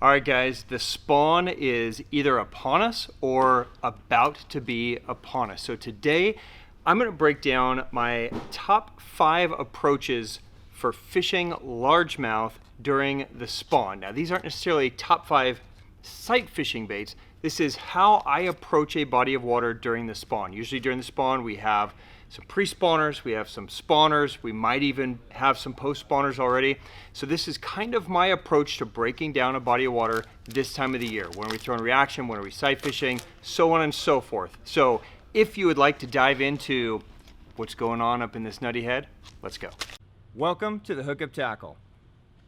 All right, guys, the spawn is either upon us or about to be upon us. So today, I'm going to break down my top 5 approaches for fishing largemouth during the spawn. Now, these aren't necessarily top 5 sight fishing baits. This is how I approach a body of water during the spawn. Usually during the spawn, we have some pre-spawners, we have some spawners, we might even have some post-spawners already. So this is kind of my approach to breaking down a body of water this time of the year. When are we throwing reaction, when are we sight fishing, so on and so forth. So if you would like to dive into what's going on up in this nutty head, let's go. Welcome to the Hookup Tackle.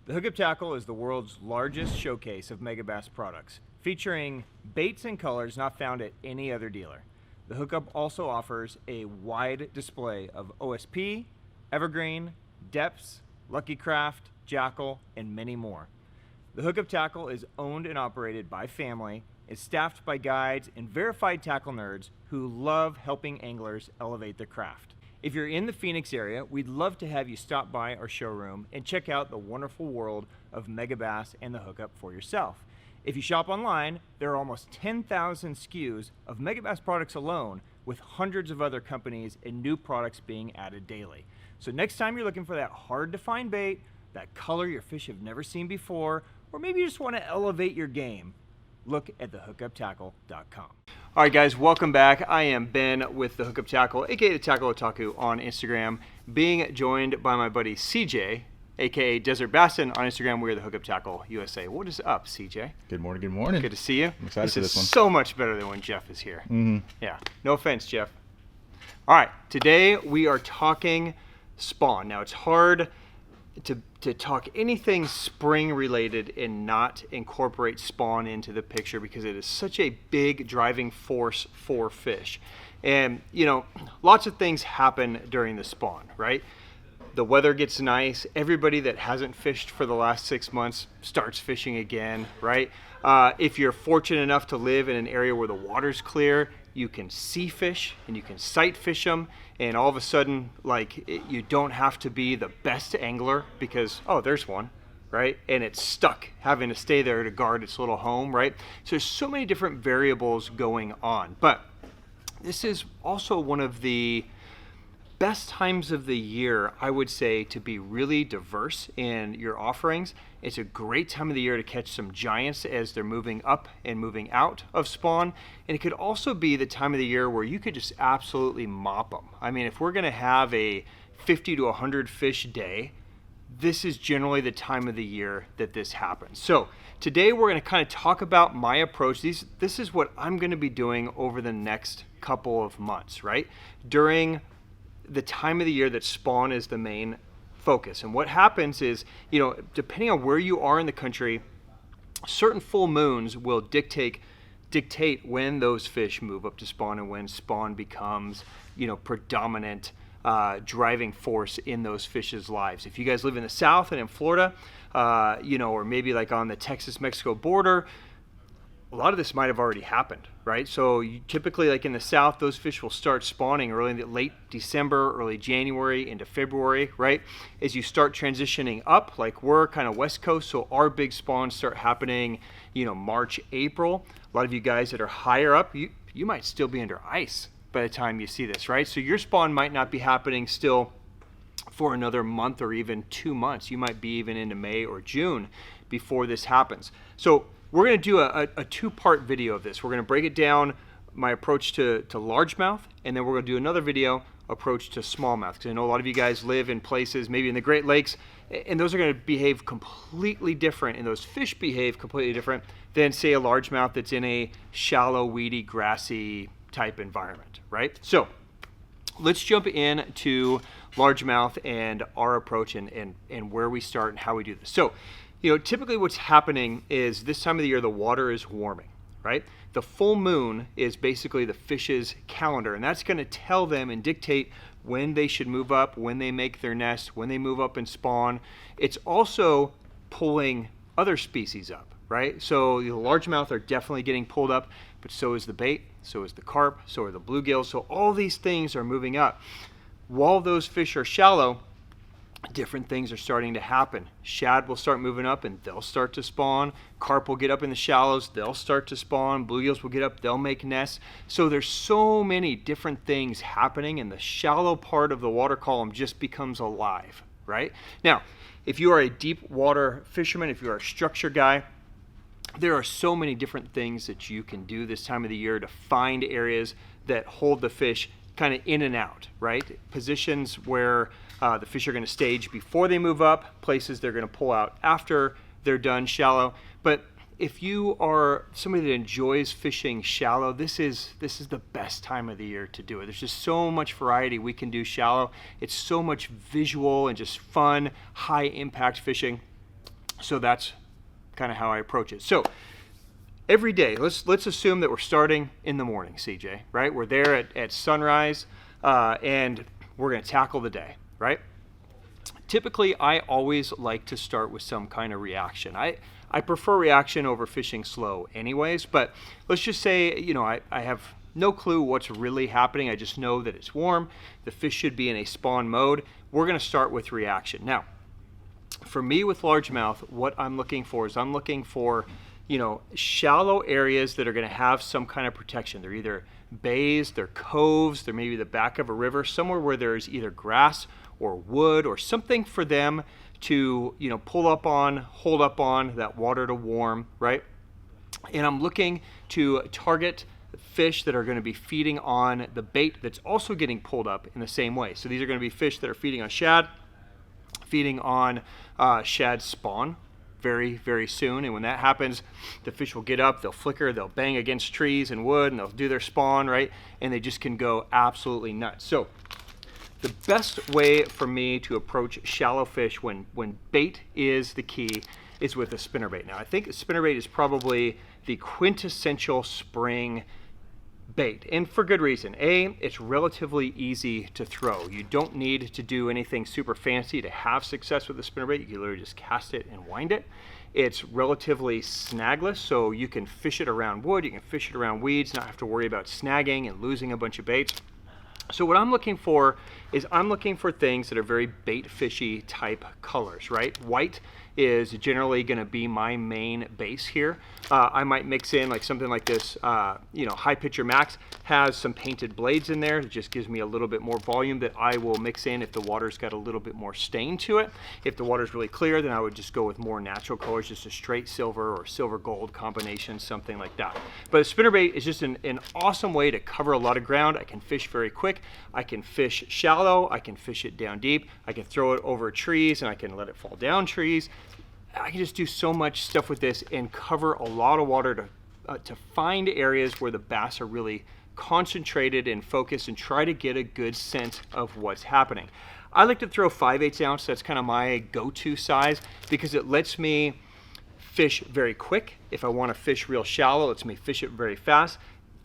The Hookup Tackle is the world's largest showcase of Megabass products, featuring baits and colors not found at any other dealer. The Hookup also offers a wide display of OSP, Evergreen, Depths, Lucky Craft, Jackall, and many more. The Hookup Tackle is owned and operated by family, is staffed by guides and verified tackle nerds who love helping anglers elevate their craft. If you're in the Phoenix area, we'd love to have you stop by our showroom and check out the wonderful world of Megabass and the Hookup for yourself. If you shop online, there are almost 10,000 SKUs of Megabass products alone, with hundreds of other companies and new products being added daily. So next time you're looking for that hard to find bait, that color your fish have never seen before, or maybe you just want to elevate your game, look at thehookuptackle.com. All right, guys, welcome back. I am Ben with the Hookup Tackle, aka the Tackle Otaku on Instagram, being joined by my buddy CJ, aka Desert Bassin on Instagram. We're the Hookup Tackle USA. What is up, CJ? Good morning, good morning. Good to see you. I'm excited for this one. So much better than when Jeff is here. Mm-hmm. Yeah, no offense, Jeff. All right, today we are talking spawn. Now, it's hard to talk anything spring related and not incorporate spawn into the picture because it is such a big driving force for fish. And, you know, lots of things happen during the spawn, right? The weather gets nice. Everybody that hasn't fished for the last 6 months starts fishing again, right? If you're fortunate enough to live in an area where the water's clear, you can see fish and you can sight fish them. And all of a sudden, you don't have to be the best angler because, oh, there's one, right? And it's stuck having to stay there to guard its little home, right? So there's so many different variables going on. But this is also one of the best times of the year, I would say, to be really diverse in your offerings. It's a great time of the year to catch some giants as they're moving up and moving out of spawn. And it could also be the time of the year where you could just absolutely mop them. I mean, if we're going to have a 50 to 100 fish day, this is generally the time of the year that this happens. So today we're going to kind of talk about my approach. This is what I'm going to be doing over the next couple of months, right? During the time of the year that spawn is the main focus. And what happens is, you know, depending on where you are in the country, certain full moons will dictate when those fish move up to spawn and when spawn becomes, you know, predominant driving force in those fish's lives. If you guys live in the South and in Florida, you know, or maybe like on the Texas-Mexico border, a lot of this might have already happened, right? So you typically, like in the South, those fish will start spawning early in late December, early January into February, right? As you start transitioning up, like we're kind of West Coast, so our big spawns start happening, you know, March, April. A lot of you guys that are higher up, you might still be under ice by the time you see this, right? So your spawn might not be happening still for another month or even 2 months. You might be even into May or June before this happens. So we're going to do a 2-part video of this. We're going to break it down, my approach to largemouth, and then we're going to do another video approach to smallmouth. Because I know a lot of you guys live in places, maybe in the Great Lakes, and those are going to behave completely different, and those fish behave completely different than, say, a largemouth that's in a shallow, weedy, grassy type environment, right? So let's jump into largemouth and our approach and where we start and how we do this. So, you know, typically what's happening is this time of the year, the water is warming, right? The full moon is basically the fish's calendar, and that's going to tell them and dictate when they should move up, when they make their nest, when they move up and spawn. It's also pulling other species up, right? So the largemouth are definitely getting pulled up, but so is the bait, so is the carp, so are the bluegills. So all these things are moving up. While those fish are shallow, different things are starting to happen. Shad will start moving up and they'll start to spawn. Carp will get up in the shallows, they'll start to spawn. Bluegills will get up, they'll make nests. So there's so many different things happening, and the shallow part of the water column just becomes alive, right? Now, if you are a deep water fisherman, if you're a structure guy, there are so many different things that you can do this time of the year to find areas that hold the fish kind of in and out, right? Positions where the fish are going to stage before they move up, places they're going to pull out after they're done shallow. But if you are somebody that enjoys fishing shallow, this is the best time of the year to do it. There's just so much variety we can do shallow. It's so much visual and just fun, high impact fishing. So that's kind of how I approach it. So every day, let's assume that we're starting in the morning, CJ, right? We're there at sunrise, and we're going to tackle the day, right? Typically, I always like to start with some kind of reaction. I prefer reaction over fishing slow anyways, but let's just say, you know, I have no clue what's really happening. I just know that it's warm. The fish should be in a spawn mode. We're going to start with reaction. Now, for me with largemouth, what I'm looking for is I'm looking for, you know, shallow areas that are going to have some kind of protection. They're either bays, they're coves, they're maybe the back of a river, somewhere where there's either grass or wood or something for them to, you know, pull up on, hold up on, that water to warm, right? And I'm looking to target fish that are going to be feeding on the bait that's also getting pulled up in the same way. So these are going to be fish that are feeding on shad, feeding on shad spawn very, very soon. And when that happens, the fish will get up, they'll flicker, they'll bang against trees and wood, and they'll do their spawn, right? And they just can go absolutely nuts. So the best way for me to approach shallow fish when bait is the key is with a spinnerbait. Now, I think a spinnerbait is probably the quintessential spring bait, and for good reason. A, it's relatively easy to throw. You don't need to do anything super fancy to have success with a spinnerbait. You can literally just cast it and wind it. It's relatively snagless, so you can fish it around wood, you can fish it around weeds, not have to worry about snagging and losing a bunch of baits. So what I'm looking for is I'm looking for things that are very bait fishy type colors, right? White is generally going to be my main base here. I might mix in like something like this, you know, High Pitcher Max has some painted blades in there. It just gives me a little bit more volume that I will mix in if the water's got a little bit more stain to it. If the water's really clear, then I would just go with more natural colors, just a straight silver or silver gold combination, something like that. But a spinnerbait is just an awesome way to cover a lot of ground. I can fish very quick. I can fish shallow. I can fish it down deep. I can throw it over trees and I can let it fall down trees. I can just do so much stuff with this and cover a lot of water to find areas where the bass are really concentrated and focused and try to get a good sense of what's happening. I like to throw 5/8 ounce. That's kind of my go-to size because it lets me fish very quick. If I want to fish real shallow, it lets me fish it very fast.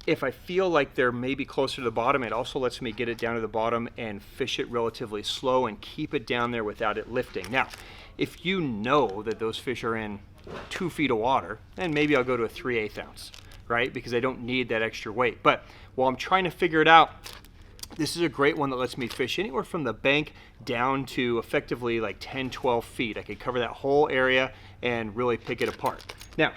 If I feel like they're maybe closer to the bottom, it also lets me get it down to the bottom and fish it relatively slow and keep it down there without it lifting. Now, if you know that those fish are in 2 feet of water, then maybe I'll go to a 3/8 ounce, right? Because I don't need that extra weight. But while I'm trying to figure it out, this is a great one that lets me fish anywhere from the bank down to effectively like 10, 12 feet. I could cover that whole area and really pick it apart. Now,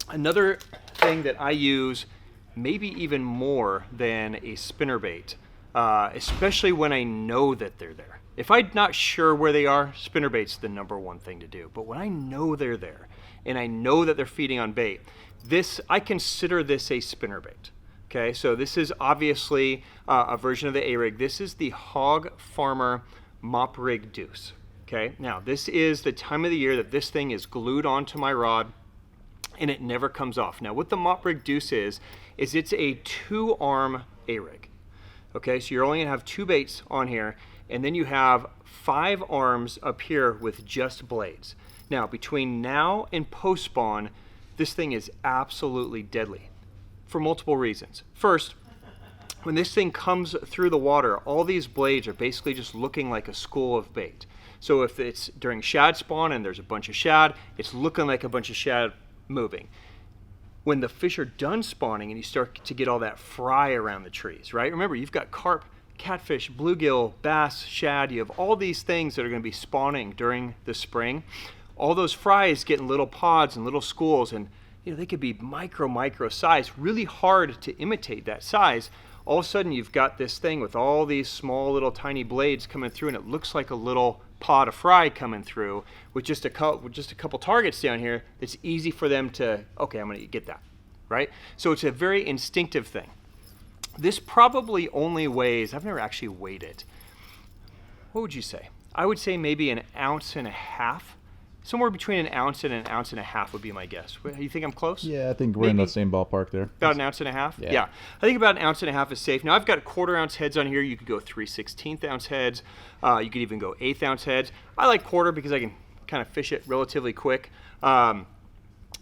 another thing that I use maybe even more than a spinnerbait, especially when I know that they're there. If I'm not sure where they are, spinnerbait's the #1 thing to do. But when I know they're there and I know that they're feeding on bait, I consider this a spinnerbait. Okay, so this is obviously a version of the A-Rig. This is the Hog Farmer Mop Rig Deuce. Okay, now this is the time of the year that this thing is glued onto my rod and it never comes off. Now what the Mop Rig Deuce is it's a 2-arm A-Rig. Okay, so you're only gonna have 2 baits on here, and then you have 5 arms up here with just blades. Now, between now and post-spawn, this thing is absolutely deadly for multiple reasons. First, when this thing comes through the water, all these blades are basically just looking like a school of bait. So if it's during shad spawn and there's a bunch of shad, it's looking like a bunch of shad moving. When the fish are done spawning and you start to get all that fry around the trees, right? Remember, you've got carp catfish, bluegill, bass, shad. You have all these things that are going to be spawning during the spring. All those fries get in little pods and little schools, and they could be micro size, really hard to imitate that size. All of a sudden you've got this thing with all these small little tiny blades coming through, and it looks like a little pod of fry coming through with just a couple targets down here. It's easy for them to, okay, I'm going to get that, right? So it's a very instinctive thing. This probably only weighs, I've never actually weighed it. What would you say? I would say maybe 1.5 ounces. Somewhere between 1 ounce and 1.5 ounces would be my guess. You think I'm close? Yeah, I think we're in the same ballpark there. About 1.5 ounces? Yeah. I think about 1.5 ounces is safe. Now I've got 1/4 ounce heads on here. You could go 3/16 ounce heads. You could even go 1/8 ounce heads. I like 1/4 because I can kind of fish it relatively quick.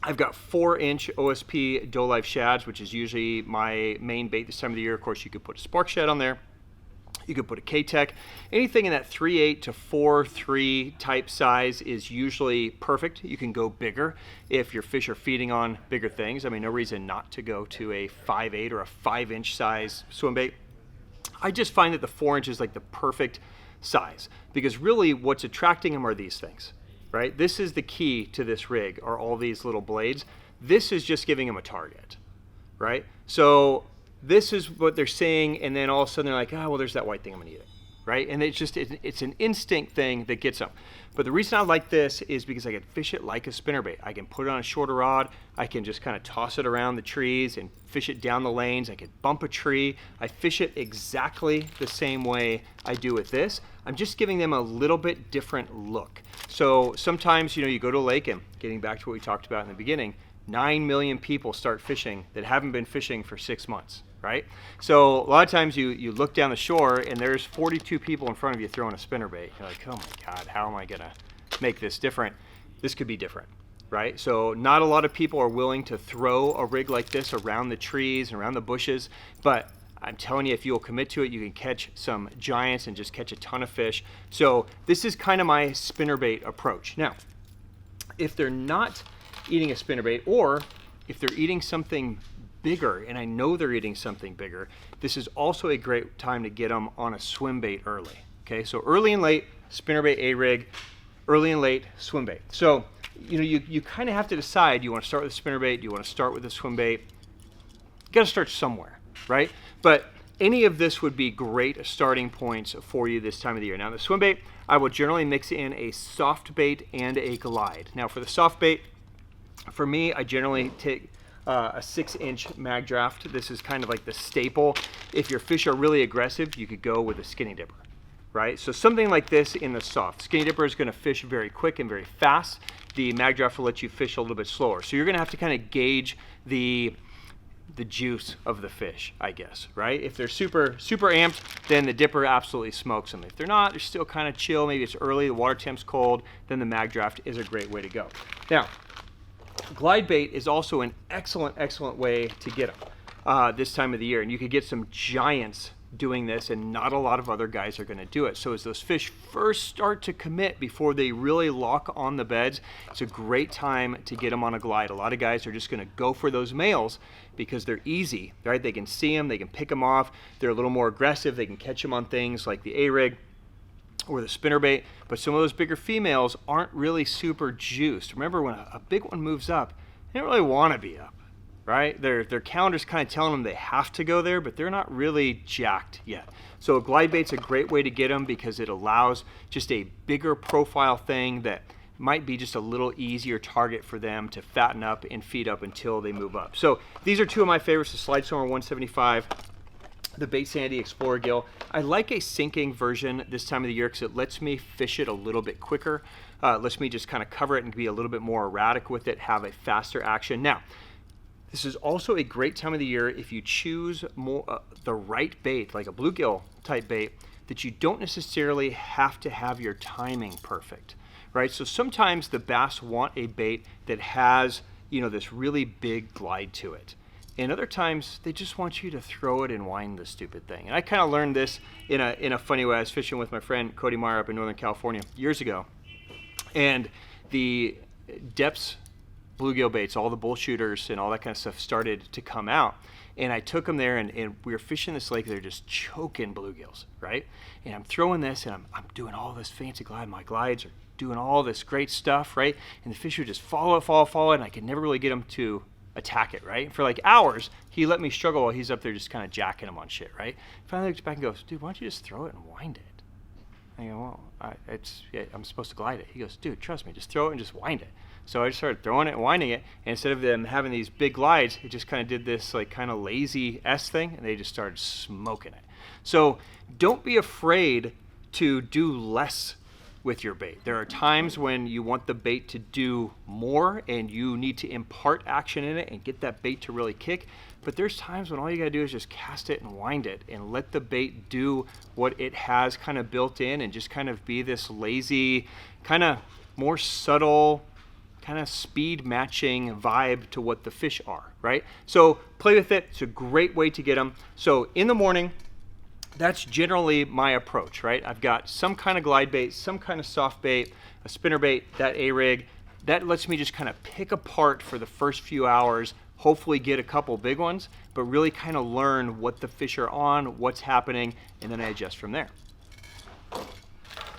I've got 4-inch OSP Dolive Shads, which is usually my main bait this time of the year. Of course, you could put a Spark Shad on there. You could put a K-Tech. Anything in that 3/8 to 4/3 type size is usually perfect. You can go bigger if your fish are feeding on bigger things. I mean, no reason not to go to a 5/8 or a 5-inch size swim bait. I just find that the 4-inch is like the perfect size, because really what's attracting them are these things, right? This is the key to this rig, are all these little blades. This is just giving them a target, right? So this is what they're saying, and then all of a sudden they're like, oh, well, there's that white thing, I'm gonna eat it, right? And it's an instinct thing that gets them. But the reason I like this is because I can fish it like a spinnerbait. I can put it on a shorter rod. I can just kind of toss it around the trees and fish it down the lanes. I can bump a tree. I fish it exactly the same way I do with this. I'm just giving them a little bit different look. So sometimes, you go to a lake, and getting back to what we talked about in the beginning, 9 million people start fishing that haven't been fishing for 6 months, right? So a lot of times you look down the shore and there's 42 people in front of you throwing a spinnerbait. You're like, oh my God, how am I gonna make this different? This could be different, right? So not a lot of people are willing to throw a rig like this around the trees and around the bushes, but I'm telling you, if you'll commit to it, you can catch some giants and just catch a ton of fish. So this is kind of my spinnerbait approach. Now, if they're not eating a spinnerbait, or if they're eating something bigger, and I know they're eating something bigger, this is also a great time to get them on a swim bait early. Okay, so early and late, spinnerbait A-rig, early and late, swim bait. So, you kind of have to decide, do you want to start with a spinnerbait? Do you want to start with a swim bait? You got to start somewhere, right? But any of this would be great starting points for you this time of the year. Now, the swim bait, I will generally mix in a soft bait and a glide. Now, for the soft bait, for me, I generally take a 6-inch Magdraft. This is kind of like the staple. If your fish are really aggressive, you could go with a skinny dipper, right? So something like this in the soft. Skinny dipper is going to fish very quick and very fast. The Magdraft will let you fish a little bit slower. So you're going to have to kind of gauge the juice of the fish, I guess, right? If they're super amped, then the dipper absolutely smokes them. If they're not, they're still kind of chill. Maybe it's early, the water temp's cold, then the Magdraft is a great way to go. Now, glide bait is also an excellent way to get them this time of the year. And you could get some giants doing this, and not a lot of other guys are going to do it. So as those fish first start to commit before they really lock on the beds, it's a great time to get them on a glide. A lot of guys are just going to go for those males because they're easy, right? They can see them, they can pick them off. They're a little more aggressive. They can catch them on things like the A-rig or the spinnerbait, but some of those bigger females aren't really super juiced. Remember, when a big one moves up, they don't really want to be up, right? Their calendar's kind of telling them they have to go there, but they're not really jacked yet. So a glide bait's a great way to get them because it allows just a bigger profile thing that might be just a little easier target for them to fatten up and feed up until they move up. So these are two of my favorites, the Slide Sommer 175, the Bait Sandy Explorer Gill. I like a sinking version this time of the year because it lets me fish it a little bit quicker. Lets me just kind of cover it and be a little bit more erratic with it, have a faster action. Now, this is also a great time of the year if you choose more the right bait, like a bluegill type bait, that you don't necessarily have to have your timing perfect, right? So sometimes the bass want a bait that has, this really big glide to it. And other times they just want you to throw it and wind the stupid thing. And I kind of learned this in a funny way. I was fishing with my friend Cody Meyer up in Northern California years ago, and the depths bluegill baits, all the bull shooters and all that kind of stuff started to come out. And I took them there, and we were fishing this lake. They're just choking bluegills, right? And I'm throwing this, and I'm doing all this fancy glide. My glides are doing all this great stuff, right? And the fish would just follow it, and I could never really get them to attack it, right? For like hours, he let me struggle while he's up there just kind of jacking him on shit, right? Finally looks back and goes, dude, why don't you just throw it and wind it? I go, well, I'm supposed to glide it. He goes, dude, trust me, just throw it and just wind it. So I just started throwing it and winding it, and instead of them having these big glides, it just kind of did this like kind of lazy S thing, and they just started smoking it. So don't be afraid to do less with your bait. There are times when you want the bait to do more and you need to impart action in it and get that bait to really kick. But there's times when all you gotta do is just cast it and wind it and let the bait do what it has kind of built in and just kind of be this lazy, kind of more subtle, kind of speed matching vibe to what the fish are, right? So play with it. It's a great way to get them. So in the morning, that's generally my approach, right? I've got some kind of glide bait, some kind of soft bait, a spinner bait, that A-rig. That lets me just kind of pick apart for the first few hours, hopefully get a couple big ones, but really kind of learn what the fish are on, what's happening, and then I adjust from there.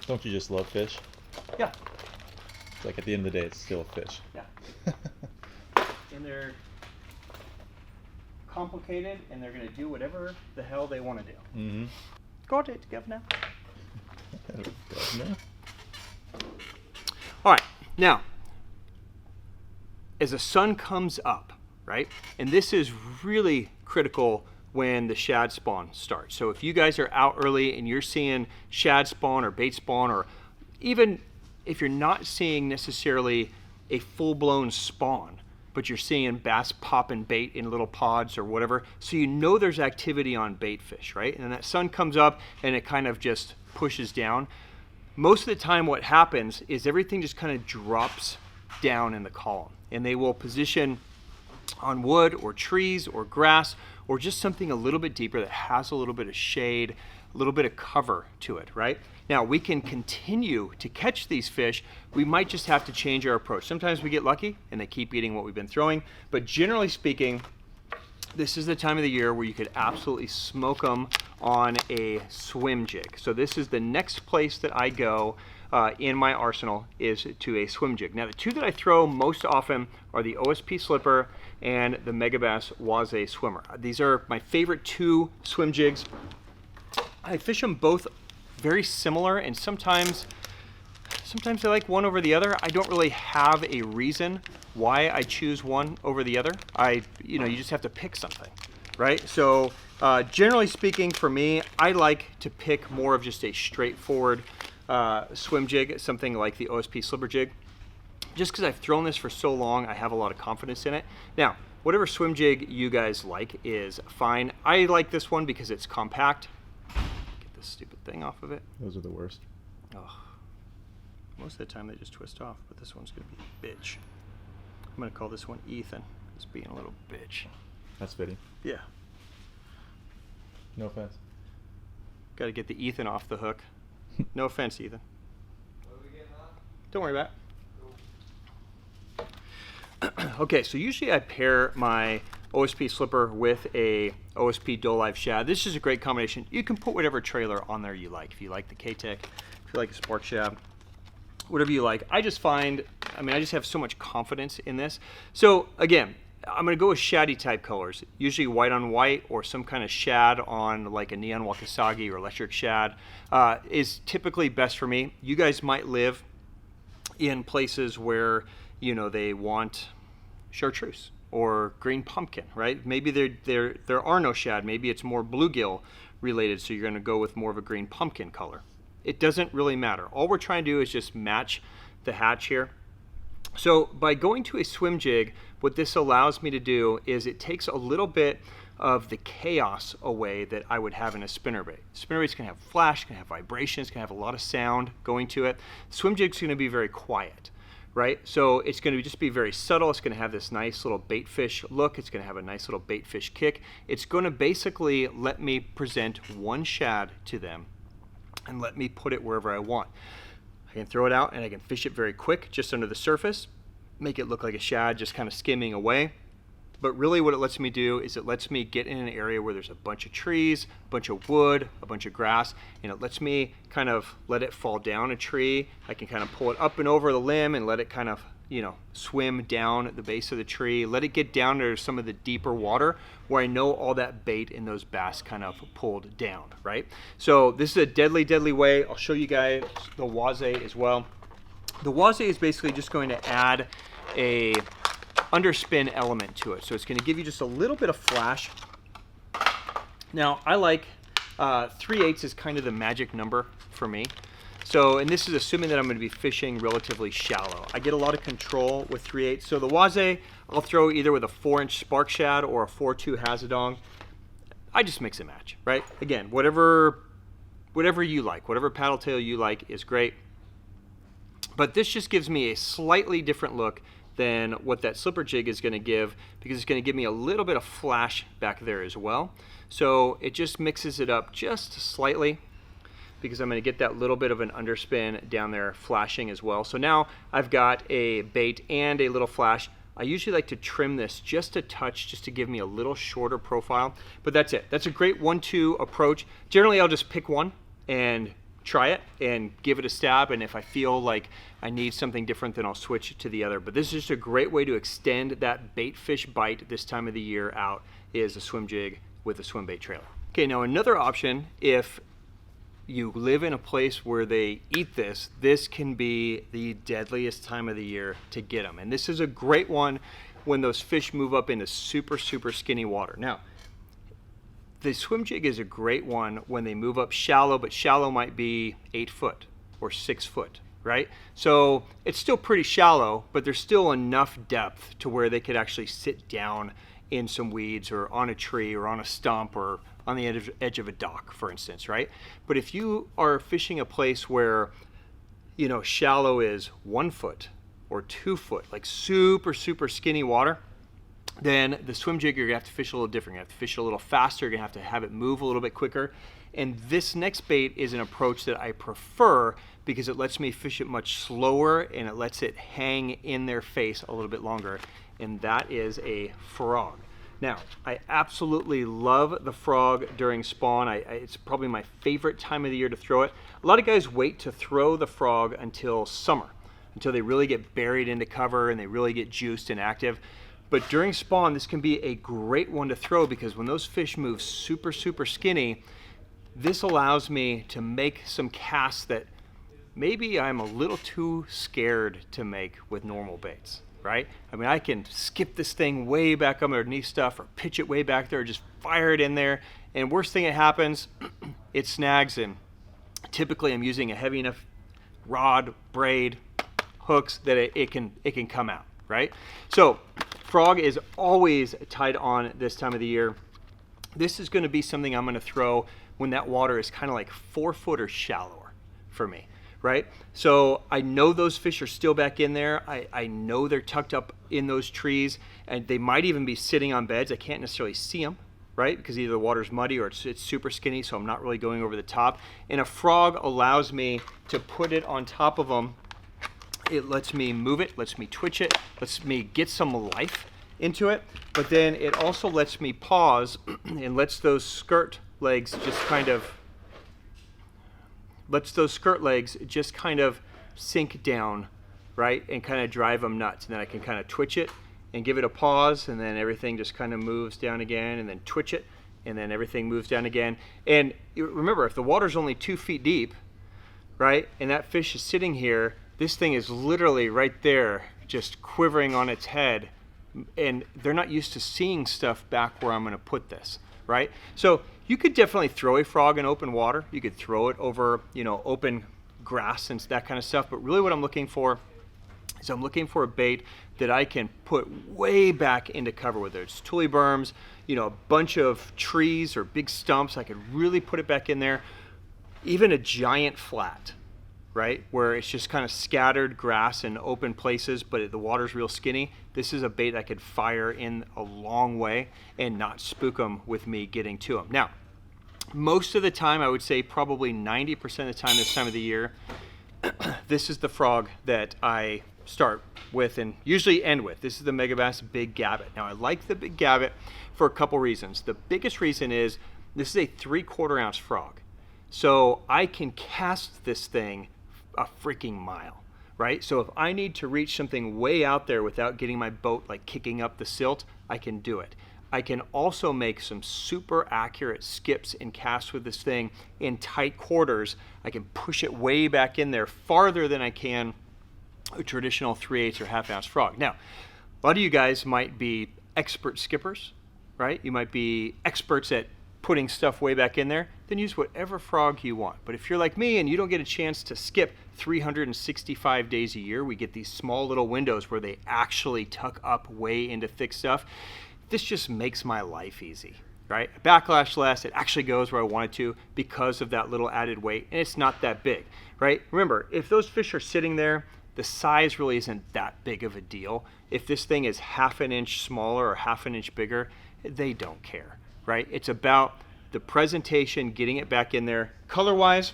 Don't you just love fish? Yeah. It's like at the end of the day, it's still a fish. Yeah. And they're complicated, and they're going to do whatever the hell they want to do. Mm-hmm. Got it, governor. Governor. All right, now, as the sun comes up, right, and this is really critical when the shad spawn starts. So if you guys are out early and you're seeing shad spawn or bait spawn, or even if you're not seeing necessarily a full-blown spawn, but you're seeing bass popping bait in little pods or whatever, so you know there's activity on bait fish, right? And then that sun comes up and it kind of just pushes down. Most of the time what happens is everything just kind of drops down in the column, and they will position on wood or trees or grass or just something a little bit deeper that has a little bit of shade, a little bit of cover to it, right? Now, we can continue to catch these fish. We might just have to change our approach. Sometimes we get lucky and they keep eating what we've been throwing, but generally speaking, this is the time of the year where you could absolutely smoke them on a swim jig. So this is the next place that I go in my arsenal, is to a swim jig. Now, the two that I throw most often are the OSP Slipper and the Megabass Uoze Swimmer. These are my favorite two swim jigs. I fish them both very similar, and sometimes I like one over the other. I don't really have a reason why I choose one over the other. You just have to pick something, right? So generally speaking, for me, I like to pick more of just a straightforward swim jig, something like the OSP Slipper Jig. Just because I've thrown this for so long, I have a lot of confidence in it. Now, whatever swim jig you guys like is fine. I like this one because it's compact. This stupid thing off of it. Those are the worst. Oh, most of the time they just twist off, but this one's gonna be a bitch. I'm gonna call this one Ethan. It's being a little bitch. That's fitting. Yeah. No offense. Got to get the Ethan off the hook. No offense, Ethan. What are we getting on? Don't worry about it. Okay, so usually I pair my OSP Slipper with a OSP Dolive Shad. This is a great combination. You can put whatever trailer on there you like. If you like the K-Tech, if you like a Spark Shad, whatever you like. I just have so much confidence in this. So again, I'm gonna go with shaddy type colors, usually white on white or some kind of shad on like a neon wakasagi or electric shad is typically best for me. You guys might live in places where, they want chartreuse or green pumpkin, right? Maybe there are no shad. Maybe it's more bluegill related, so you're gonna go with more of a green pumpkin color. It doesn't really matter. All we're trying to do is just match the hatch here. So by going to a swim jig, what this allows me to do is it takes a little bit of the chaos away that I would have in a spinnerbait. Spinnerbait's gonna have flash, gonna have vibrations, gonna have a lot of sound going to it. Swim jig's gonna be very quiet, right? So it's gonna just be very subtle. It's gonna have this nice little bait fish look. It's gonna have a nice little bait fish kick. It's gonna basically let me present one shad to them and let me put it wherever I want. I can throw it out and I can fish it very quick just under the surface. make it look like a shad just kind of skimming away. But really what it lets me do is it lets me get in an area where there's a bunch of trees, a bunch of wood, a bunch of grass, and it lets me kind of let it fall down a tree. I can kind of pull it up and over the limb and let it kind of, you know, swim down at the base of the tree, let it get down to some of the deeper water where I know all that bait and those bass kind of pulled down, right? So this is a deadly, deadly way. I'll show you guys the Uoze as well. The Uoze is basically just going to add a underspin element to it. So it's going to give you just a little bit of flash. Now I like 3/8 is kind of the magic number for me. So, and this is assuming that I'm going to be fishing relatively shallow. I get a lot of control with 3/8. So the Uoze, I'll throw either with a 4-inch spark shad or a 4.2 Hazadong. I just mix and match, right? Again, whatever you like, whatever paddle tail you like is great. But this just gives me a slightly different look than what that slipper jig is going to give, because it's going to give me a little bit of flash back there as well. So it just mixes it up just slightly, because I'm going to get that little bit of an underspin down there flashing as well. So now I've got a bait and a little flash. I usually like to trim this just a touch, just to give me a little shorter profile, but that's it. That's a great 1-2 approach. Generally I'll just pick one and try it and give it a stab, and if I feel like I need something different, then I'll switch to the other. But this is just a great way to extend that bait fish bite this time of the year out, is a swim jig with a swim bait trailer. Okay, now another option, if you live in a place where they eat this, this can be the deadliest time of the year to get them. And this is a great one when those fish move up into super, super skinny water. Now, the swim jig is a great one when they move up shallow, but shallow might be 8 foot or 6 foot, right? So it's still pretty shallow, but there's still enough depth to where they could actually sit down in some weeds or on a tree or on a stump or on the edge of a dock, for instance, right? But if you are fishing a place where, you know, shallow is 1 foot or 2 foot, like super, super skinny water, then the swim jig, you're gonna have to fish a little different. You have to fish a little faster, you're gonna have it move a little bit quicker. And this next bait is an approach that I prefer because it lets me fish it much slower and it lets it hang in their face a little bit longer. And that is a frog. Now, I absolutely love the frog during spawn. It's probably my favorite time of the year to throw it. A lot of guys wait to throw the frog until summer, until they really get buried into cover and they really get juiced and active. But during spawn, this can be a great one to throw because when those fish move super, super skinny, this allows me to make some casts that maybe I'm a little too scared to make with normal baits, right? I mean, I can skip this thing way back underneath stuff or pitch it way back there, or just fire it in there. And worst thing that happens, it snags, and typically I'm using a heavy enough rod, braid, hooks that it can come out, right? So frog is always tied on this time of the year. This is going to be something I'm going to throw when that water is kind of like 4 foot or shallower for me, right? So I know those fish are still back in there. I know they're tucked up in those trees, and they might even be sitting on beds. I can't necessarily see them, right? Because either the water's muddy or it's super skinny, so I'm not really going over the top. And a frog allows me to put it on top of them. It lets me move it, lets me twitch it, lets me get some life into it, but then it also lets me pause and lets those skirt legs just kind of sink down, right? And kind of drive them nuts. And then I can kind of twitch it and give it a pause, and then everything just kind of moves down again, and then twitch it, and then everything moves down again. And remember, if the water's only 2 feet deep, right, and that fish is sitting here, this thing is literally right there, just quivering on its head, and they're not used to seeing stuff back where I'm going to put this, right? So you could definitely throw a frog in open water. You could throw it over, you know, open grass and that kind of stuff. But really what I'm looking for is I'm looking for a bait that I can put way back into cover with. There's tully berms, you know, a bunch of trees or big stumps. I could really put it back in there. Even a giant flat, right, where it's just kind of scattered grass in open places, but the water's real skinny. This is a bait I could fire in a long way and not spook them with me getting to them. Now, most of the time, I would say probably 90% of the time this time of the year, this is the frog that I start with and usually end with. This is the Megabass Big Gabot. Now I like the Big Gabot for a couple reasons. The biggest reason is this is a 3/4 ounce frog. So I can cast this thing a freaking mile, right? So if I need to reach something way out there without getting my boat like kicking up the silt, I can do it. I can also make some super accurate skips and casts with this thing in tight quarters. I can push it way back in there farther than I can a traditional 3/8 or 1/2 ounce frog. Now, a lot of you guys might be expert skippers, right? You might be experts at putting stuff way back in there. Then use whatever frog you want. But if you're like me and you don't get a chance to skip 365 days a year, we get these small little windows where they actually tuck up way into thick stuff. This just makes my life easy, right? I backlash less, it actually goes where I want it to because of that little added weight, and it's not that big, right? Remember, if those fish are sitting there, the size really isn't that big of a deal. If this thing is 1/2 inch smaller or 1/2 inch bigger, they don't care, right? It's about the presentation, getting it back in there. Color-wise,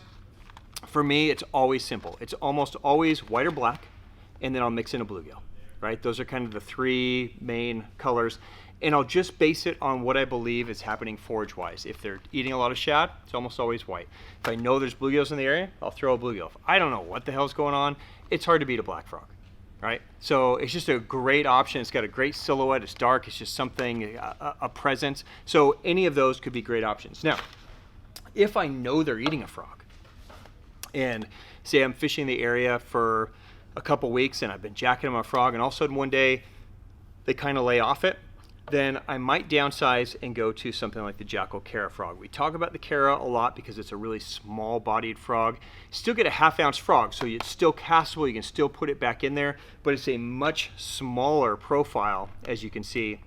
for me, it's always simple. It's almost always white or black, and then I'll mix in a bluegill, right? Those are kind of the 3 main colors. And I'll just base it on what I believe is happening forage-wise. If they're eating a lot of shad, it's almost always white. If I know there's bluegills in the area, I'll throw a bluegill. If I don't know what the hell's going on, it's hard to beat a black frog, right? So it's just a great option. It's got a great silhouette. It's dark. It's just something, a presence. So any of those could be great options. Now, if I know they're eating a frog, and say I'm fishing the area for a couple weeks and I've been jacking them a frog, and all of a sudden one day they kind of lay off it, then I might downsize and go to something like the Jackall Cara frog. We talk about the Cara a lot because it's a really small bodied frog. Still get a 1/2 ounce frog, so it's still castable, you can still put it back in there, but it's a much smaller profile, as you can see,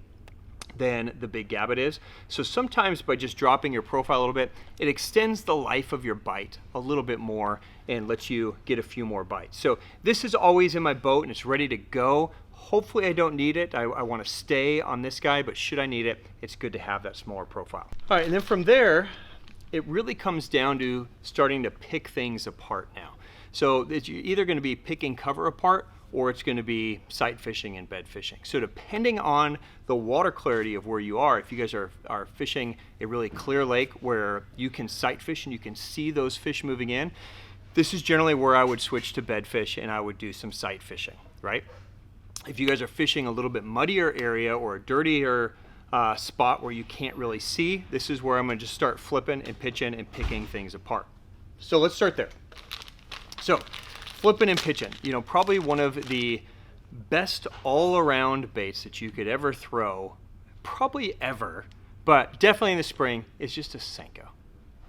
than the Big Gabot is. So sometimes by just dropping your profile a little bit, it extends the life of your bite a little bit more and lets you get a few more bites. So this is always in my boat and it's ready to go. Hopefully I don't need it. I want to stay on this guy, but should I need it, it's good to have that smaller profile. All right, and then from there, it really comes down to starting to pick things apart now. So you're either going to be picking cover apart or it's going to be sight fishing and bed fishing. So depending on the water clarity of where you are, if you guys are fishing a really clear lake where you can sight fish and you can see those fish moving in, this is generally where I would switch to bed fish and I would do some sight fishing, right? If you guys are fishing a little bit muddier area or a dirtier spot where you can't really see, this is where I'm going to just start flipping and pitching and picking things apart. So let's start there. So flipping and pitching, you know, probably one of the best all-around baits that you could ever throw, probably ever, but definitely in the spring, is just a Senko,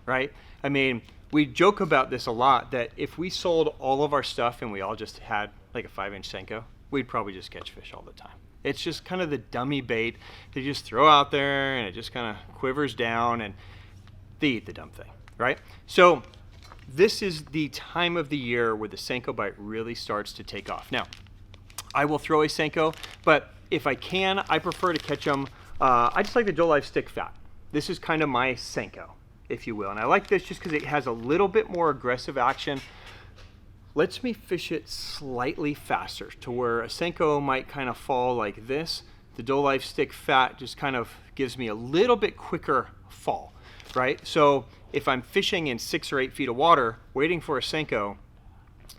right? I mean, we joke about this a lot, that if we sold all of our stuff and we all just had like a 5-inch Senko, we'd probably just catch fish all the time. It's just kind of the dummy bait they just throw out there and it just kind of quivers down and they eat the dumb thing, right? So this is the time of the year where the Senko bite really starts to take off. Now, I will throw a Senko, but if I can, I prefer to catch them. I just like the Dolive Stick Fat. This is kind of my Senko, if you will. And I like this just because it has a little bit more aggressive action. Lets me fish it slightly faster to where a Senko might kind of fall like this. The Dolive Stick Fat just kind of gives me a little bit quicker fall, right? So if I'm fishing in 6 or 8 feet of water, waiting for a Senko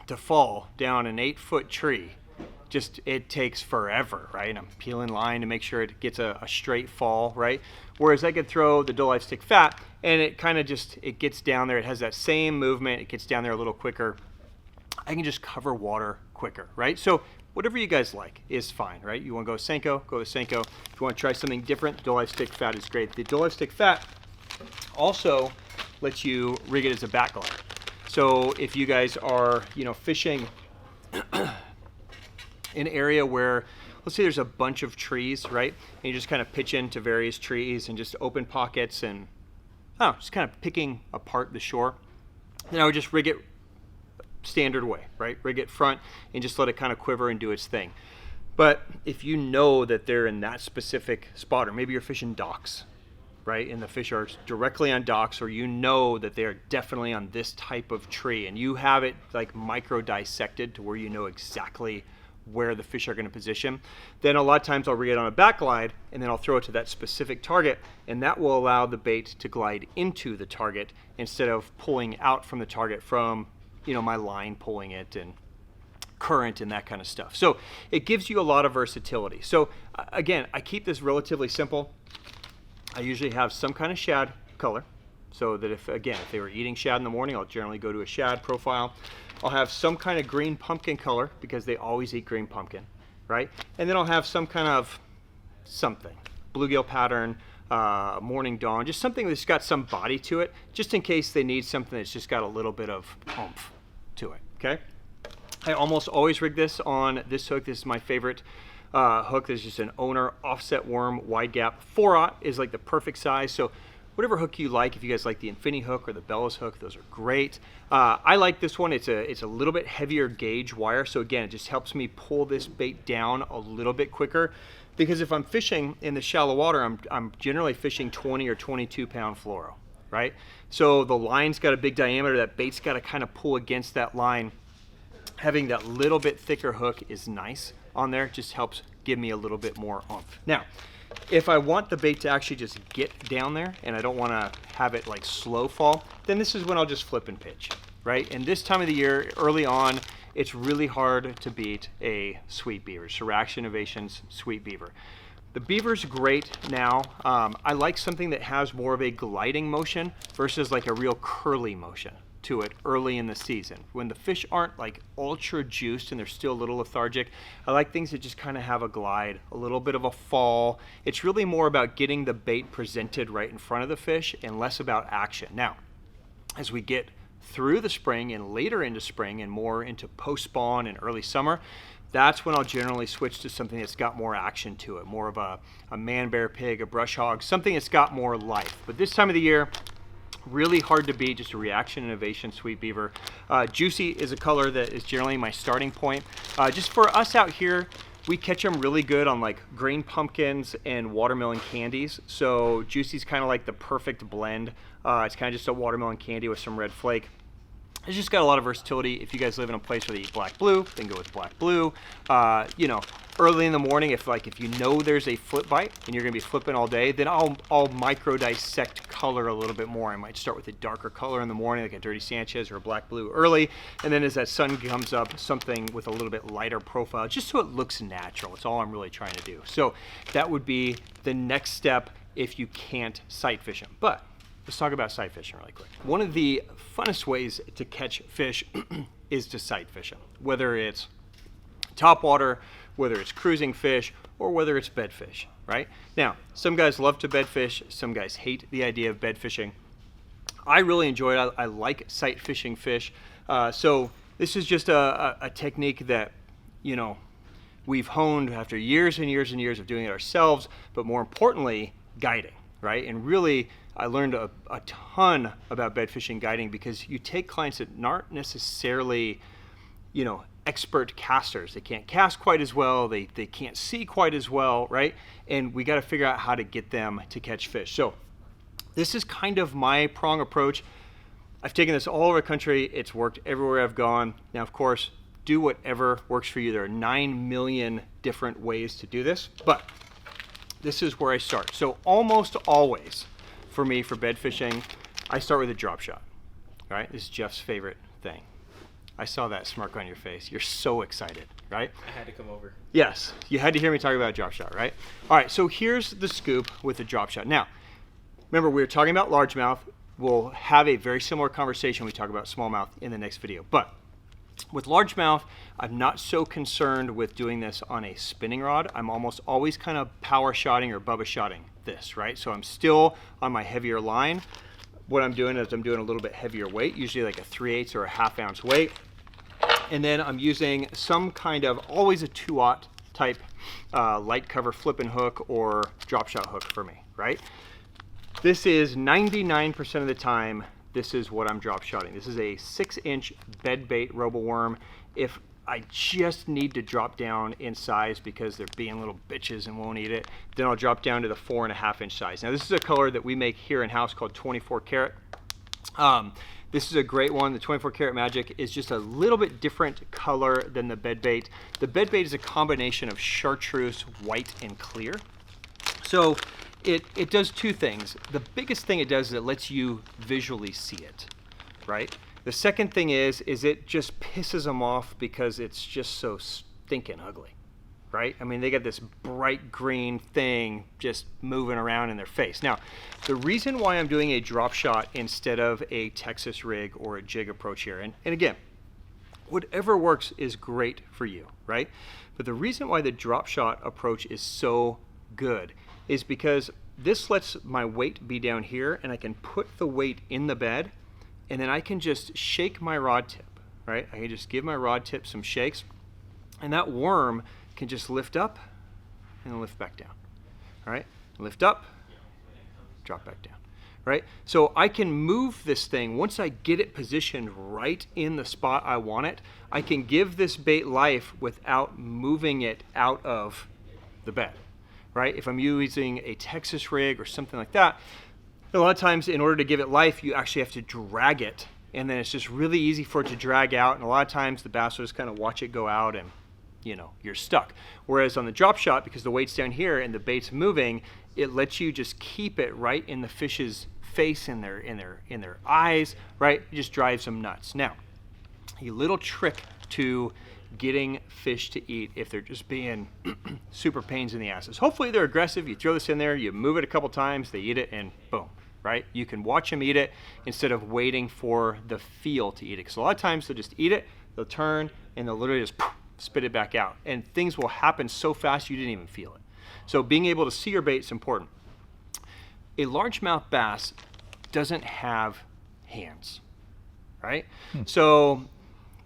to fall down an 8-foot tree, it takes forever, right? I'm peeling line to make sure it gets a straight fall, right? Whereas I could throw the Dolive Stick Fat and it kind of it gets down there. It has that same movement. It gets down there a little quicker. I can just cover water quicker, right? So whatever you guys like is fine, right? You want to go Senko, go to Senko. If you want to try something different, Dolive Stick Fat is great. The Dolive Stick Fat also lets you rig it as a back glider. So if you guys are, you know, fishing an area where, let's say there's a bunch of trees, right? And you just kind of pitch into various trees and just open pockets and, just kind of picking apart the shore. Then I would just rig it standard way, right? Rig it front and just let it kind of quiver and do its thing. But if you know that they're in that specific spot, or maybe you're fishing docks, right? And the fish are directly on docks, or you know that they're definitely on this type of tree and you have it like micro dissected to where you know exactly where the fish are going to position. Then a lot of times I'll rig it on a back glide, and then I'll throw it to that specific target, and that will allow the bait to glide into the target instead of pulling out from the target from, you know, my line pulling it and current and that kind of stuff. So it gives you a lot of versatility. So again, I keep this relatively simple. I usually have some kind of shad color, so that if they were eating shad in the morning, I'll generally go to a shad profile. I'll have some kind of green pumpkin color because they always eat green pumpkin, right? And then I'll have some kind of something, bluegill pattern, morning dawn, just something that's got some body to it, just in case they need something that's just got a little bit of oomph to it, okay? I almost always rig this on this hook. This is my favorite hook. This is just an owner offset worm wide gap. 4/0 is like the perfect size. So whatever hook you like, if you guys like the Infinity hook or the Bellows hook, those are great. I like this one. It's a little bit heavier gauge wire. So again, it just helps me pull this bait down a little bit quicker, because if I'm fishing in the shallow water, I'm generally fishing 20 or 22 pound fluoro, right? So the line's got a big diameter. That bait's got to kind of pull against that line. Having that little bit thicker hook is nice on there. It just helps give me a little bit more oomph. Now, if I want the bait to actually just get down there and I don't want to have it like slow fall, then this is when I'll just flip and pitch, right? And this time of the year, early on, it's really hard to beat a sweet beaver. Sirac Innovations Sweet Beaver. The beaver's great now. I like something that has more of a gliding motion versus like a real curly motion to it early in the season. When the fish aren't like ultra juiced and they're still a little lethargic, I like things that just kind of have a glide, a little bit of a fall. It's really more about getting the bait presented right in front of the fish and less about action. Now, as we get through the spring and later into spring and more into post-spawn and early summer, that's when I'll generally switch to something that's got more action to it, more of a man, bear, pig, a brush hog, something that's got more life. But this time of the year, really hard to beat, just a Reaction Innovation Sweet Beaver. Juicy is a color that is generally my starting point. Just for us out here, we catch them really good on like green pumpkins and watermelon candies. So Juicy's kind of like the perfect blend. It's kind of just a watermelon candy with some red flake. It's just got a lot of versatility. If you guys live in a place where they eat black blue, then go with black blue. You know, early in the morning, if you know there's a flip bite and you're gonna be flipping all day, then I'll micro dissect color a little bit more. I might start with a darker color in the morning, like a Dirty Sanchez or a black blue early, and then as that sun comes up, something with a little bit lighter profile, just so it looks natural. It's all I'm really trying to do. So that would be the next step if you can't sight fish them. But let's talk about sight fishing really quick. One of the funnest ways to catch fish is to sight fish them, whether it's topwater, whether it's cruising fish, or whether it's bed fish, right? Now, some guys love to bed fish, some guys hate the idea of bed fishing. I really enjoy it. I like sight fishing fish. So this is just a technique that, you know, we've honed after years and years and years of doing it ourselves, but more importantly, guiding, right? And really, I learned a ton about bed fishing guiding because you take clients that aren't necessarily, you know, expert casters. They can't cast quite as well. They can't see quite as well, right? And we got to figure out how to get them to catch fish. So this is kind of my prong approach. I've taken this all over the country. It's worked everywhere I've gone. Now, of course, do whatever works for you. There are 9 million different ways to do this, but this is where I start. So almost always, for me, for bed fishing, I start with a drop shot, right? This is Jeff's favorite thing. I saw that smirk on your face. You're so excited, right? I had to come over. Yes, you had to hear me talk about a drop shot, right? All right, so here's the scoop with the drop shot. Now, remember we were talking about largemouth. We'll have a very similar conversation when we talk about smallmouth in the next video. But with largemouth, I'm not so concerned with doing this on a spinning rod. I'm almost always kind of power shotting or Bubba shotting this, right? So I'm still on my heavier line. What I'm doing is I'm doing a little bit heavier weight, usually like a 3/8 or a 1/2 ounce weight. And then I'm using some kind of, always a 2/0 type light cover flipping hook or drop shot hook for me, right? This is 99% of the time, this is what I'm drop shotting. This is a 6-inch bed bait roboworm. If I just need to drop down in size because they're being little bitches and won't eat it, then I'll drop down to the 4.5-inch size. Now this is a color that we make here in house called 24 karat. This is a great one. The 24 Karat Magic is just a little bit different color than the bed bait. The bed bait is a combination of chartreuse, white, and clear. So it does two things. The biggest thing it does is it lets you visually see it, right? The second thing is it just pisses them off because it's just so stinking ugly, right? I mean, they got this bright green thing just moving around in their face. Now, the reason why I'm doing a drop shot instead of a Texas rig or a jig approach here, and again, whatever works is great for you, right? But the reason why the drop shot approach is so good is because this lets my weight be down here, and I can put the weight in the bed, and then I can just shake my rod tip, right? I can just give my rod tip some shakes, and that worm can just lift up and lift back down. All right, lift up, drop back down. Right, so I can move this thing once I get it positioned right in the spot I want it. I can give this bait life without moving it out of the bed. Right, if I'm using a Texas rig or something like that, a lot of times in order to give it life, you actually have to drag it, and then it's just really easy for it to drag out. And a lot of times the bass will just kind of watch it go out, and you know, you're stuck. Whereas on the drop shot, because the weight's down here and the bait's moving, it lets you just keep it right in the fish's face, in their eyes, right? It just drives them nuts. Now, a little trick to getting fish to eat if they're just being super pains in the asses. Hopefully they're aggressive. You throw this in there, you move it a couple times, they eat it, and boom, right? You can watch them eat it instead of waiting for the feel to eat it. Because a lot of times they'll just eat it, they'll turn, and they'll literally just spit it back out, and things will happen so fast you didn't even feel it. So being able to see your bait is important. A largemouth bass doesn't have hands, right? So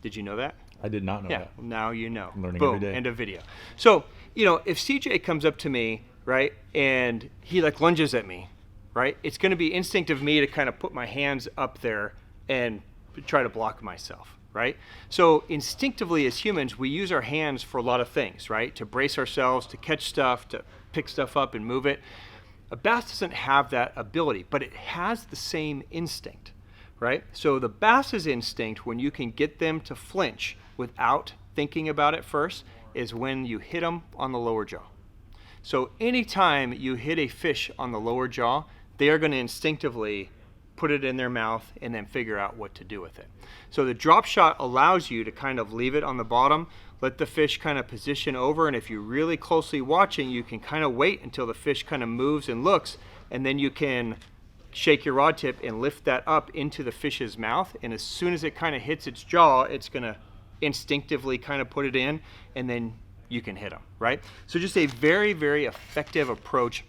did you know that? I did not know that. Yeah, now you know. I'm learning Boom, every day. end of video. So, you know, if CJ comes up to me, right, and he like lunges at me, right, it's going to be instinct of me to kind of put my hands up there and try to block myself. Right? So instinctively as humans, we use our hands for a lot of things, right? To brace ourselves, to catch stuff, to pick stuff up and move it. A bass doesn't have that ability, but it has the same instinct, right? So the bass's instinct, when you can get them to flinch without thinking about it first, is when you hit them on the lower jaw. So anytime you hit a fish on the lower jaw, they are going to instinctively put it in their mouth and then figure out what to do with it. So the drop shot allows you to kind of leave it on the bottom, let the fish kind of position over, and if you're really closely watching, you can kind of wait until the fish kind of moves and looks, and then you can shake your rod tip and lift that up into the fish's mouth, and as soon as it kind of hits its jaw, it's going to instinctively kind of put it in, and then you can hit them, right? So just a very, very effective approach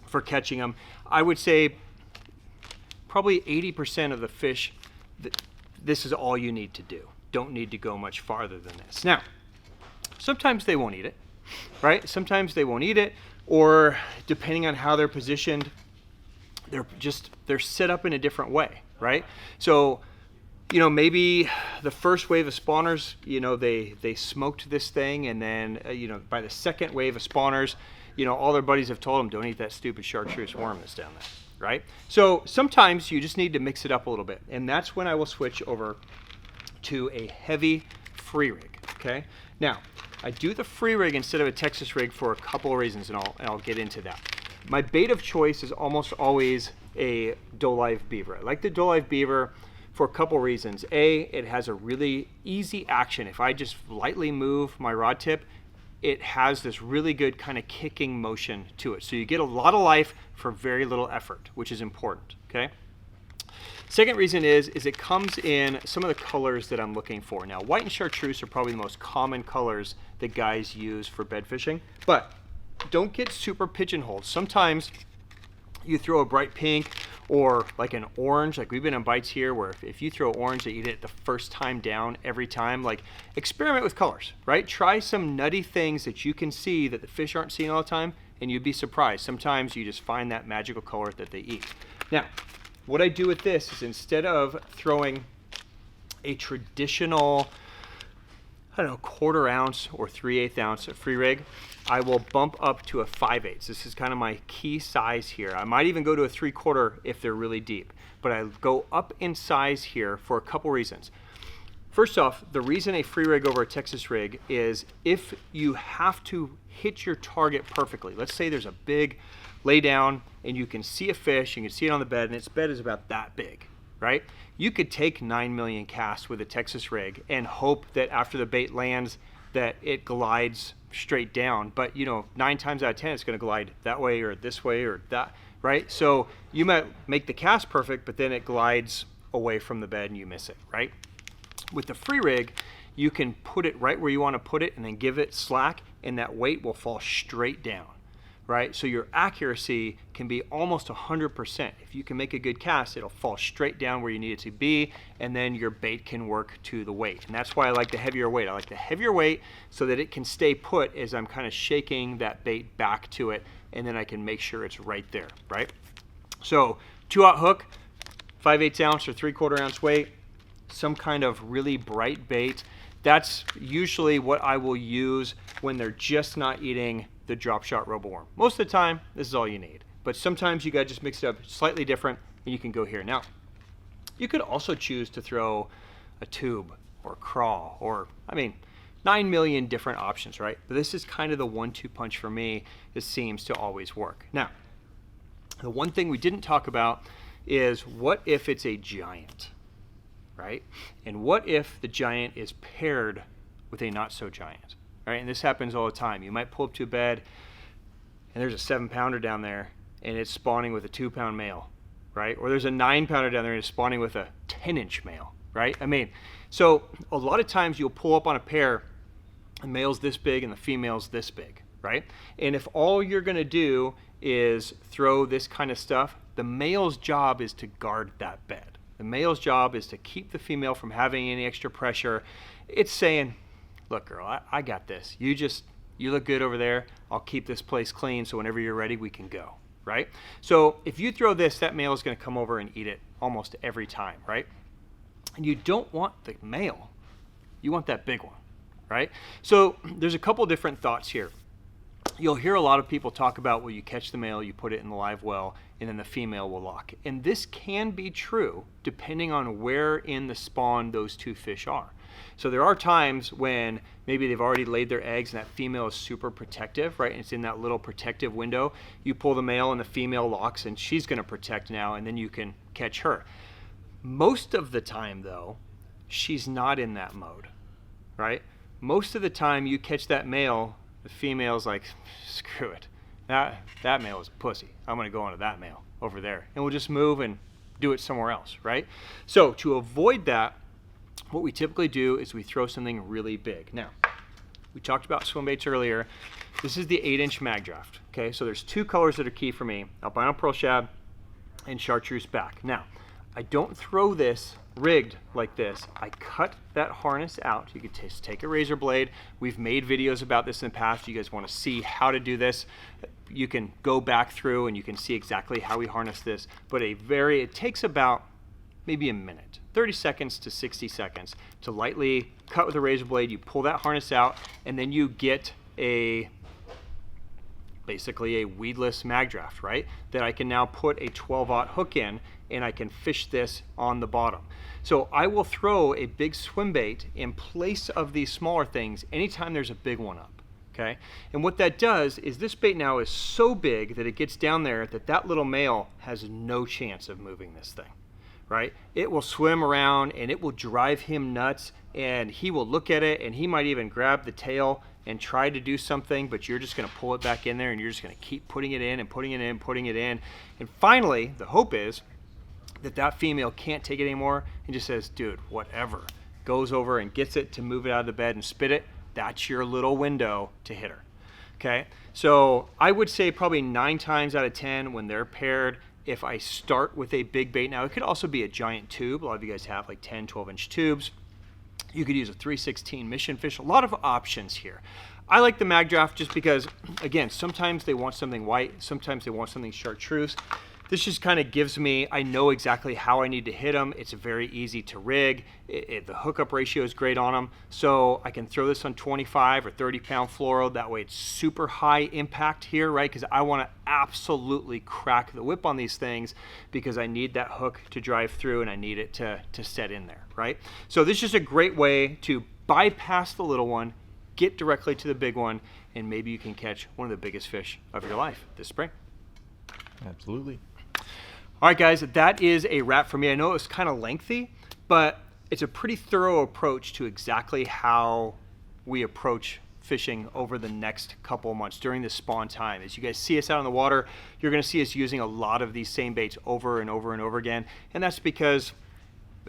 for catching them. I would say probably 80% of the fish, this is all you need to do. Don't need to go much farther than this. Now, sometimes they won't eat it, right? Sometimes they won't eat it, or depending on how they're positioned, they're set up in a different way, right? So, you know, maybe the first wave of spawners, you know, they smoked this thing, and then, you know, by the second wave of spawners, you know, all their buddies have told them, don't eat that stupid chartreuse worm that's down there. Right? So sometimes you just need to mix it up a little bit, and that's when I will switch over to a heavy free rig. Okay? Now, I do the free rig instead of a Texas rig for a couple of reasons, and I'll get into that. My bait of choice is almost always a Dolive Beaver. I like the Dolive Beaver for a couple reasons. A, it has a really easy action. If I just lightly move my rod tip, it has this really good kind of kicking motion to it. So you get a lot of life for very little effort, which is important, okay? Second reason is it comes in some of the colors that I'm looking for. Now, white and chartreuse are probably the most common colors that guys use for bed fishing, but don't get super pigeonholed. Sometimes you throw a bright pink or like an orange, like we've been on bites here where if you throw orange, they eat it the first time down every time. Like, experiment with colors, right? Try some nutty things that you can see that the fish aren't seeing all the time, and you'd be surprised. Sometimes you just find that magical color that they eat. Now, what I do with this is instead of throwing a traditional, I don't know, 1/4 ounce or 3/8 ounce free rig, I will bump up to a 5/8. This is kind of my key size here. I might even go to a 3/4 if they're really deep, but I go up in size here for a couple reasons. First off, the reason a free rig over a Texas rig is if you have to hit your target perfectly. Let's say there's a big lay down and you can see a fish, you can see it on the bed, and its bed is about that big, right? You could take 9 million casts with a Texas rig and hope that after the bait lands that it glides straight down, but 9 times out of 10 it's going to glide that way or this way or that, right? So you might make the cast perfect, but then it glides away from the bed and you miss it, right? With the free rig, you can put it right where you want to put it and then give it slack, and that weight will fall straight down, right? So your accuracy can be almost 100%. If you can make a good cast, it'll fall straight down where you need it to be, and then your bait can work to the weight. And that's why I like the heavier weight. I like the heavier weight so that it can stay put as I'm kind of shaking that bait back to it, and then I can make sure it's right there, right? So 2/0 hook, 5/8 ounce or 3/4 ounce weight, some kind of really bright bait. That's usually what I will use when they're just not eating the drop shot roboworm. Most of the time, this is all you need. But sometimes you gotta just mix it up slightly different and you can go here. Now, you could also choose to throw a tube or a crawl or, 9 million different options, right? But this is kind of the 1-2 punch for me that seems to always work. Now, the one thing we didn't talk about is what if it's a giant, right? And what if the giant is paired with a not so giant, right? And this happens all the time. You might pull up to a bed and there's a 7-pounder down there and it's spawning with a 2-pound male, right? Or there's a 9-pounder down there and it's spawning with a 10-inch male, right? So a lot of times you'll pull up on a pair, the male's this big and the female's this big, right? And if all you're gonna do is throw this kind of stuff, the male's job is to guard that bed. The male's job is to keep the female from having any extra pressure. It's saying, look girl, I got this. You look good over there. I'll keep this place clean so whenever you're ready, we can go, right? So if you throw this, that male is gonna come over and eat it almost every time, right? And you don't want the male, you want that big one, right? So there's a couple different thoughts here. You'll hear a lot of people talk about, well, you catch the male, you put it in the live well, and then the female will lock. And this can be true depending on where in the spawn those two fish are. So there are times when maybe they've already laid their eggs and that female is super protective, right? And it's in that little protective window. You pull the male and the female locks and she's gonna protect now, and then you can catch her. Most of the time though, she's not in that mode, right? Most of the time you catch that male, the female's like, screw it. That male is a pussy. I'm gonna go onto that male over there. And we'll just move and do it somewhere else, right? So to avoid that, what we typically do is we throw something really big. Now, we talked about swim baits earlier. This is the 8-inch Magdraft, okay? So there's 2 colors that are key for me, albino pearl shad and chartreuse back. Now, I don't throw this rigged like this. I cut that harness out. You could just take a razor blade. We've made videos about this in the past. If you guys want to see how to do this, you can go back through and you can see exactly how we harness this. But it takes about maybe a minute, 30 seconds to 60 seconds to lightly cut with a razor blade. You pull that harness out and then you get basically a weedless Magdraft, right? That I can now put a 12-aught hook in and I can fish this on the bottom. So I will throw a big swim bait in place of these smaller things anytime there's a big one up, okay? And what that does is this bait now is so big that it gets down there that little male has no chance of moving this thing, right? It will swim around and it will drive him nuts, and he will look at it and he might even grab the tail and try to do something, but you're just gonna pull it back in there and you're just gonna keep putting it in and putting it in and putting it in. And finally, the hope is that female can't take it anymore and just says, dude, whatever. Goes over and gets it to move it out of the bed and spit it. That's your little window to hit her, okay? So I would say probably 9 times out of 10 when they're paired, if I start with a big bait, now it could also be a giant tube. A lot of you guys have like 10, 12-inch tubes. You could use a 316 mission fish, a lot of options here. I like the Magdraft just because, again, sometimes they want something white, sometimes they want something chartreuse. this just kind of gives me, I know exactly how I need to hit them. It's very easy to rig. The hookup ratio is great on them. So I can throw this on 25 or 30 pound fluoro. That way it's super high impact here, right? Because I want to absolutely crack the whip on these things because I need that hook to drive through and I need it to set in there, right? So this is just a great way to bypass the little one, get directly to the big one, and maybe you can catch one of the biggest fish of your life this spring. Absolutely. All right, guys, that is a wrap for me. I know it was kind of lengthy, but it's a pretty thorough approach to exactly how we approach fishing over the next couple of months during the spawn time. As you guys see us out on the water, you're going to see us using a lot of these same baits over and over and over again, and that's because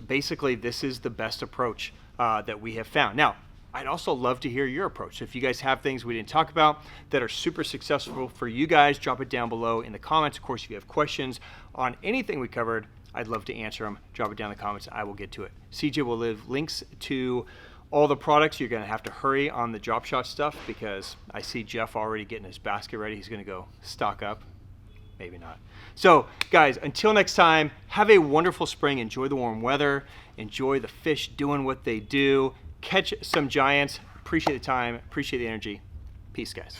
basically this is the best approach that we have found. Now, I'd also love to hear your approach. So if you guys have things we didn't talk about that are super successful for you guys, drop it down below in the comments. Of course, if you have questions on anything we covered, I'd love to answer them. Drop it down in the comments. I will get to it. CJ will leave links to all the products. You're going to have to hurry on the drop shot stuff because I see Jeff already getting his basket ready. He's going to go stock up. Maybe not. So, guys, until next time, have a wonderful spring. Enjoy the warm weather. Enjoy the fish doing what they do. Catch some giants. Appreciate the time. Appreciate the energy. Peace, guys.